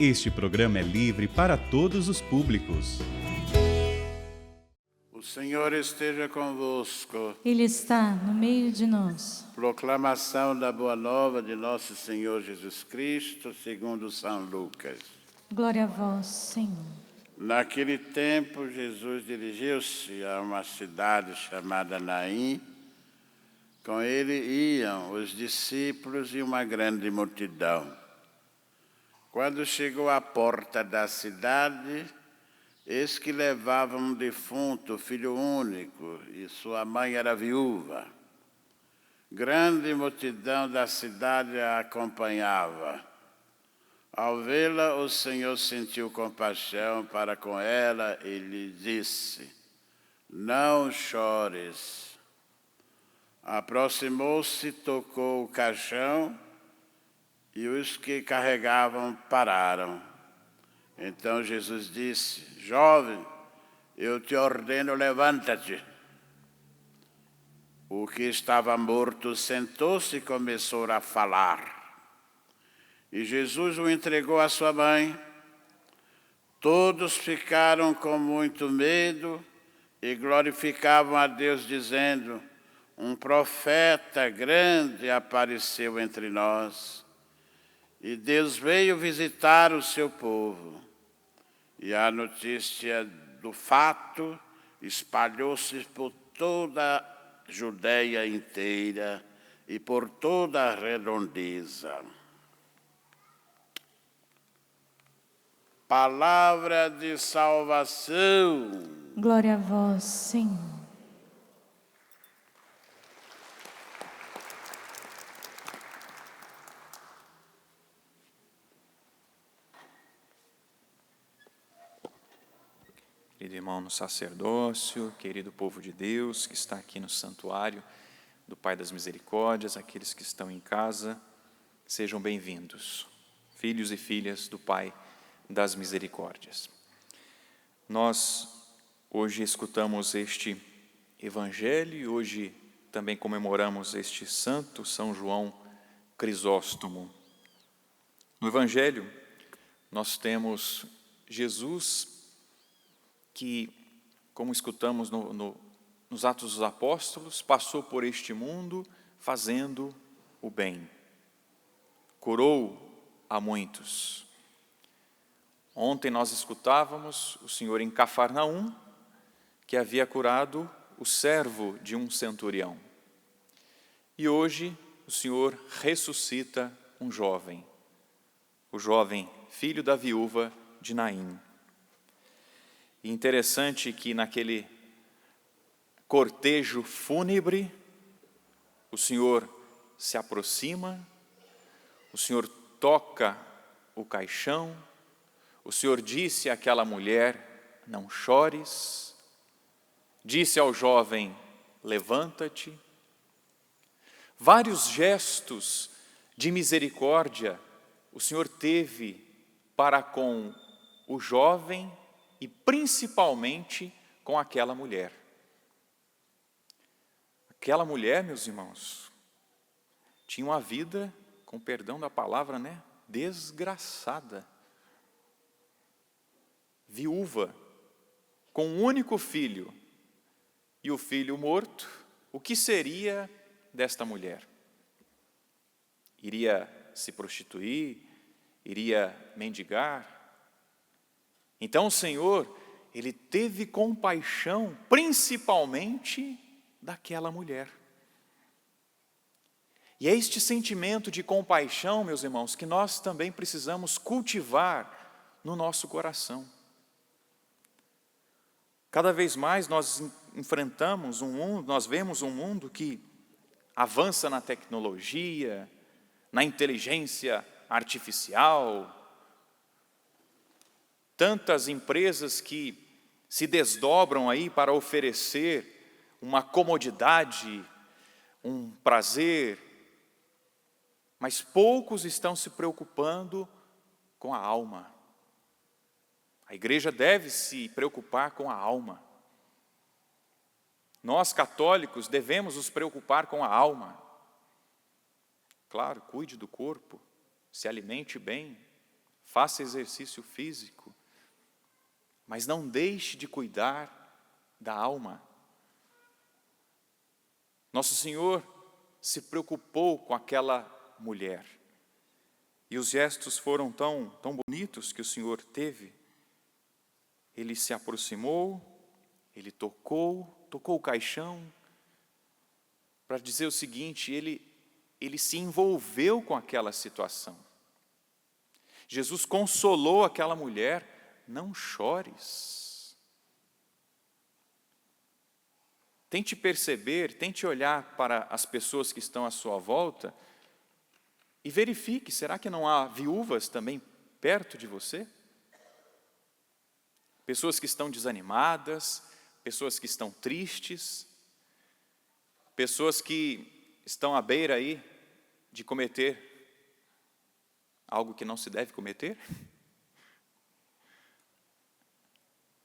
Este programa é livre para todos os públicos. O Senhor esteja convosco. Ele está no meio de nós. Proclamação da Boa Nova de Nosso Senhor Jesus Cristo, segundo São Lucas. Glória a vós, Senhor. Naquele tempo, Jesus dirigiu-se a uma cidade chamada Naim. Com ele iam os discípulos e uma grande multidão. Quando chegou à porta da cidade, eis que levava um defunto, filho único, e sua mãe era viúva. Grande multidão da cidade a acompanhava. Ao vê-la, o Senhor sentiu compaixão para com ela e lhe disse: não chores. Aproximou-se, tocou o caixão, e os que carregavam pararam. Então Jesus disse: jovem, eu te ordeno, levanta-te. O que estava morto sentou-se e começou a falar. E Jesus o entregou à sua mãe. Todos ficaram com muito medo e glorificavam a Deus, dizendo: um profeta grande apareceu entre nós. E Deus veio visitar o seu povo. E a notícia do fato espalhou-se por toda a Judeia inteira e por toda a redondeza. Palavra de salvação. Glória a vós, Senhor. Querido irmão no sacerdócio, querido povo de Deus que está aqui no santuário do Pai das Misericórdias, aqueles que estão em casa, sejam bem-vindos, filhos e filhas do Pai das Misericórdias. Nós hoje escutamos este Evangelho e hoje também comemoramos este santo São João Crisóstomo. No Evangelho nós temos Jesus que, como escutamos nos Atos dos Apóstolos, passou por este mundo fazendo o bem. Curou a muitos. Ontem nós escutávamos o Senhor em Cafarnaum, que havia curado o servo de um centurião. E hoje o Senhor ressuscita um jovem, o jovem filho da viúva de Naim. E interessante que naquele cortejo fúnebre, o Senhor se aproxima, o Senhor toca o caixão, o Senhor disse àquela mulher: não chores, disse ao jovem: levanta-te. Vários gestos de misericórdia o Senhor teve para com o jovem e principalmente com aquela mulher. Aquela mulher, meus irmãos, tinha uma vida, com perdão da palavra, desgraçada. Viúva, com um único filho, e o filho morto. O que seria desta mulher? Iria se prostituir? Iria mendigar? Então o Senhor, Ele teve compaixão, principalmente daquela mulher. E é este sentimento de compaixão, meus irmãos, que nós também precisamos cultivar no nosso coração. Cada vez mais nós enfrentamos um mundo, nós vemos um mundo que avança na tecnologia, na inteligência artificial, tantas empresas que se desdobram aí para oferecer uma comodidade, um prazer, mas poucos estão se preocupando com a alma. A igreja deve se preocupar com a alma. Nós, católicos, devemos nos preocupar com a alma. Claro, cuide do corpo, se alimente bem, faça exercício físico, mas não deixe de cuidar da alma. Nosso Senhor se preocupou com aquela mulher. E os gestos foram tão bonitos que o Senhor teve. Ele se aproximou, ele tocou o caixão, para dizer o seguinte, ele se envolveu com aquela situação. Jesus consolou aquela mulher, não chores. Tente perceber, tente olhar para as pessoas que estão à sua volta e verifique, será que não há viúvas também perto de você? Pessoas que estão desanimadas, pessoas que estão tristes, pessoas que estão à beira aí de cometer algo que não se deve cometer?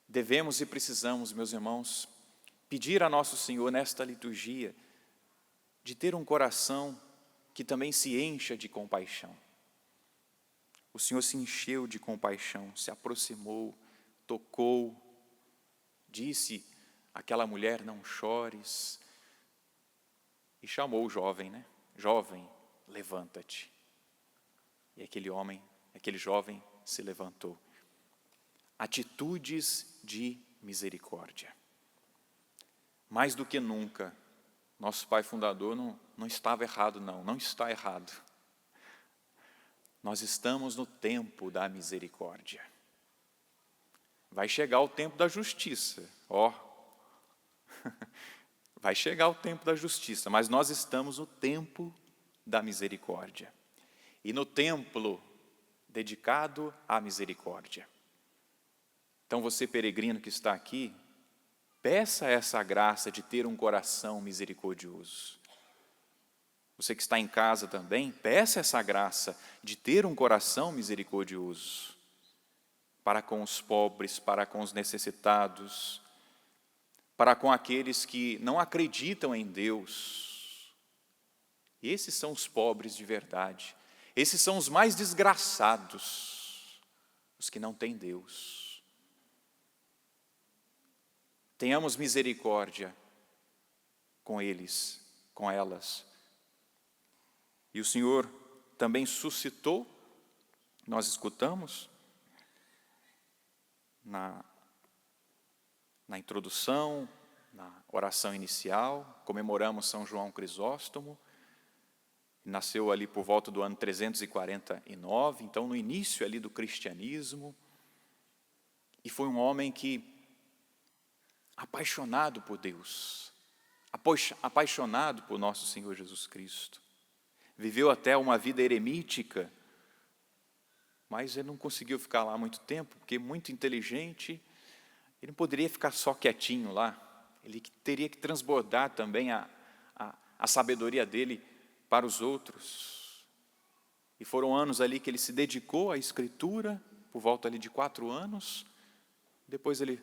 Devemos e precisamos, meus irmãos, pedir a nosso Senhor nesta liturgia de ter um coração que também se encha de compaixão. O Senhor se encheu de compaixão, se aproximou, tocou, disse àquela mulher, não chores, e chamou o jovem, né? Jovem, levanta-te. E aquele jovem se levantou. Atitudes de misericórdia. Mais do que nunca, nosso pai fundador não estava errado, não está errado. Nós estamos no tempo da misericórdia. Vai chegar o tempo da justiça, vai chegar o tempo da justiça, mas nós estamos no tempo da misericórdia. E no templo dedicado à misericórdia. Então você, peregrino que está aqui, peça essa graça de ter um coração misericordioso. Você que está em casa também, peça essa graça de ter um coração misericordioso. Para com os pobres, para com os necessitados, para com aqueles que não acreditam em Deus. E esses são os pobres de verdade. Esses são os mais desgraçados, os que não têm Deus. Tenhamos misericórdia com eles, com elas. E o Senhor também suscitou, nós escutamos na introdução, na oração inicial, comemoramos São João Crisóstomo, nasceu ali por volta do ano 349, então no início ali do cristianismo, e foi um homem que, apaixonado por Deus, apaixonado por nosso Senhor Jesus Cristo, viveu até uma vida eremítica, mas ele não conseguiu ficar lá muito tempo, porque muito inteligente, ele não poderia ficar só quietinho lá, ele teria que transbordar também a sabedoria dele para os outros. E foram anos ali que ele se dedicou à escritura, por volta ali de 4 anos, depois ele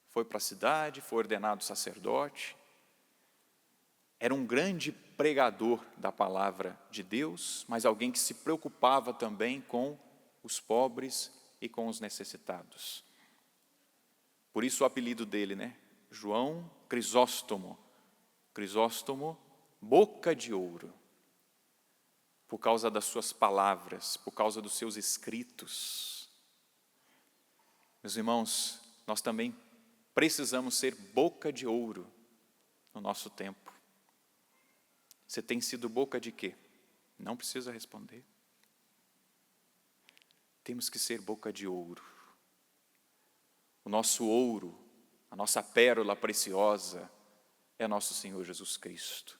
foi para a cidade, foi ordenado sacerdote, era um grande pregador da palavra de Deus, mas alguém que se preocupava também com os pobres e com os necessitados. Por isso o apelido dele, né? João Crisóstomo. Crisóstomo, boca de ouro. Por causa das suas palavras, por causa dos seus escritos. Meus irmãos, nós também precisamos ser boca de ouro no nosso tempo. Você tem sido boca de quê? Não precisa responder. Temos que ser boca de ouro. O nosso ouro, a nossa pérola preciosa é nosso Senhor Jesus Cristo.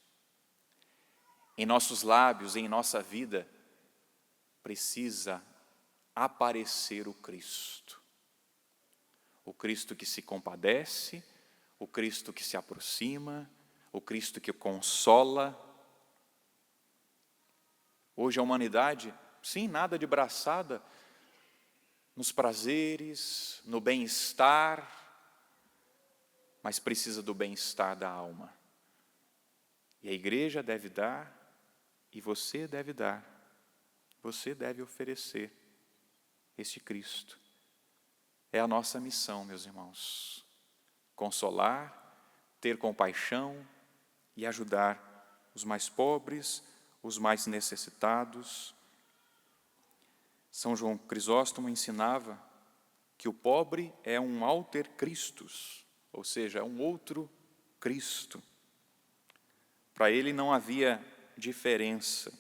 Em nossos lábios, em nossa vida, precisa aparecer o Cristo. O Cristo que se compadece, o Cristo que se aproxima, o Cristo que consola. Hoje a humanidade, sim, nada de braçada nos prazeres, no bem-estar, mas precisa do bem-estar da alma. E a igreja deve dar, e você deve dar, você deve oferecer este Cristo. É a nossa missão, meus irmãos. Consolar, ter compaixão e ajudar os mais pobres, os mais necessitados. São João Crisóstomo ensinava que o pobre é um alter Christus, ou seja, é um outro Cristo. Para ele não havia diferença.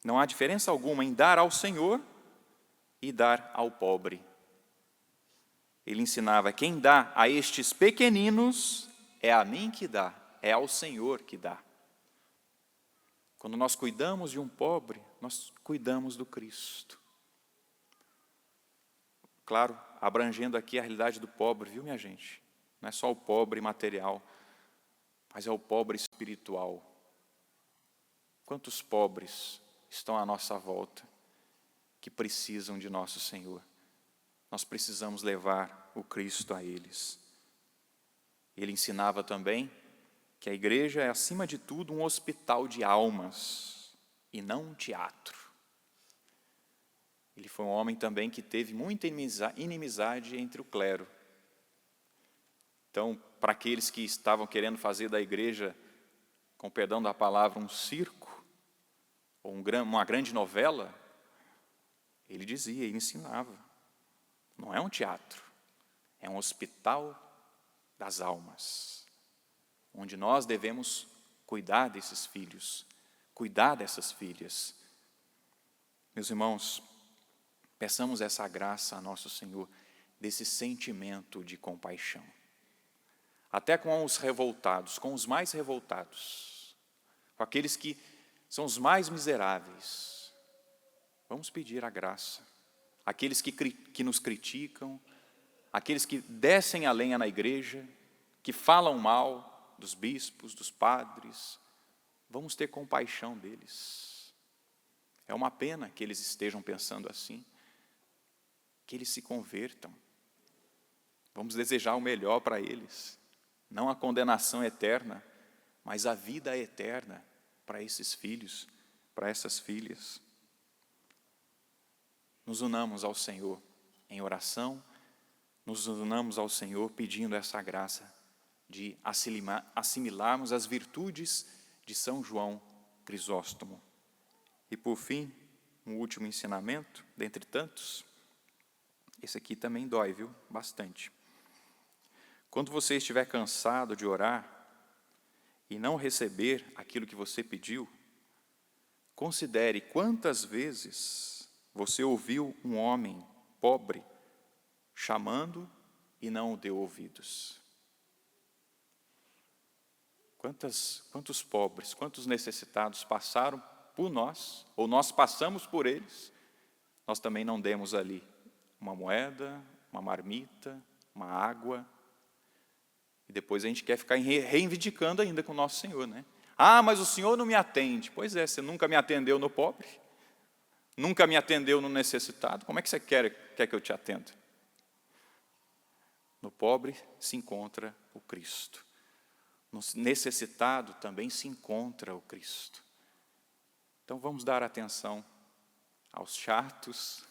Não há diferença alguma em dar ao Senhor e dar ao pobre. Ele ensinava: quem dá a estes pequeninos é a mim que dá, é ao Senhor que dá. Quando nós cuidamos de um pobre, nós cuidamos do Cristo. Claro, abrangendo aqui a realidade do pobre, viu, minha gente? Não é só o pobre material, mas é o pobre espiritual. Quantos pobres estão à nossa volta que precisam de nosso Senhor? Nós precisamos levar o Cristo a eles. Ele ensinava também que a igreja é, acima de tudo, um hospital de almas e não um teatro. Ele foi um homem também que teve muita inimizade entre o clero. Então, para aqueles que estavam querendo fazer da igreja, com perdão da palavra, um circo, ou uma grande novela, ele dizia, ele ensinava: não é um teatro, é um hospital das almas, onde nós devemos cuidar desses filhos, cuidar dessas filhas. Meus irmãos, peçamos essa graça a nosso Senhor, desse sentimento de compaixão. Até com os revoltados, com os mais revoltados, com aqueles que são os mais miseráveis. Vamos pedir a graça. Aqueles que nos criticam, aqueles que descem a lenha na igreja, que falam mal dos bispos, dos padres, vamos ter compaixão deles. É uma pena que eles estejam pensando assim, que eles se convertam. Vamos desejar o melhor para eles, não a condenação eterna, mas a vida eterna para esses filhos, para essas filhas. Nos unamos ao Senhor em oração, nos unamos ao Senhor pedindo essa graça de assimilarmos as virtudes de São João Crisóstomo. E por fim, um último ensinamento, dentre tantos, esse aqui também dói, viu? Bastante. Quando você estiver cansado de orar e não receber aquilo que você pediu, considere quantas vezes você ouviu um homem pobre chamando e não o deu ouvidos. Quantos pobres, quantos necessitados passaram por nós, ou nós passamos por eles, nós também não demos ali uma moeda, uma marmita, uma água, e depois a gente quer ficar reivindicando ainda com o nosso Senhor, né? Ah, mas o Senhor não me atende. Pois é, você nunca me atendeu no pobre, nunca me atendeu no necessitado, como é que você quer que eu te atenda? No pobre se encontra o Cristo. No necessitado também se encontra o Cristo. Então vamos dar atenção aos chatos,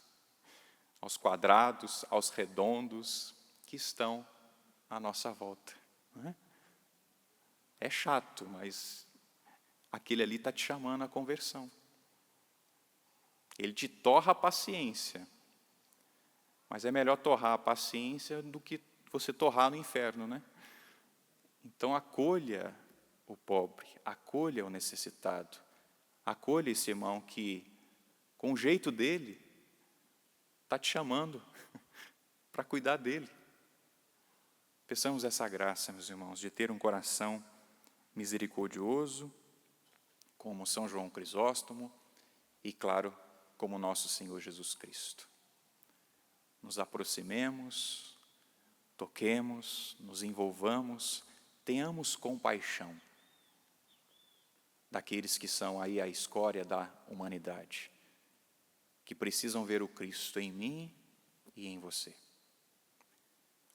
aos quadrados, aos redondos que estão à nossa volta. Não é? É chato, mas aquele ali está te chamando à conversão. Ele te torra a paciência. Mas é melhor torrar a paciência do que você torrar no inferno, né? Então acolha o pobre, acolha o necessitado, acolha esse irmão que, com o jeito dele, está te chamando para cuidar dele. Peçamos essa graça, meus irmãos, de ter um coração misericordioso, como São João Crisóstomo e, claro, como nosso Senhor Jesus Cristo. Nos aproximemos, toquemos, nos envolvamos, tenhamos compaixão daqueles que são aí a escória da humanidade, que precisam ver o Cristo em mim e em você.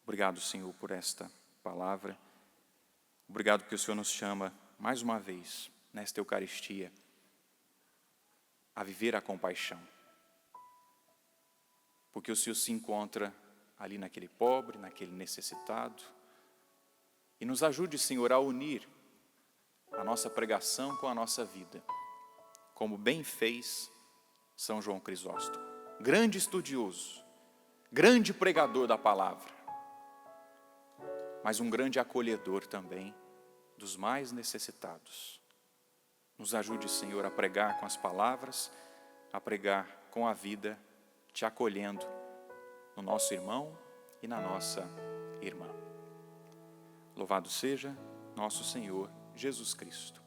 Obrigado, Senhor, por esta palavra. Obrigado porque o Senhor nos chama, mais uma vez, nesta Eucaristia, a viver a compaixão. porque o Senhor se encontra ali naquele pobre, naquele necessitado. E nos ajude, Senhor, a unir a nossa pregação com a nossa vida, como bem fez São João Crisóstomo, grande estudioso, grande pregador da palavra, mas um grande acolhedor também dos mais necessitados. Nos ajude, Senhor, a pregar com as palavras, a pregar com a vida, te acolhendo no nosso irmão e na nossa irmã. Louvado seja nosso Senhor Jesus Cristo.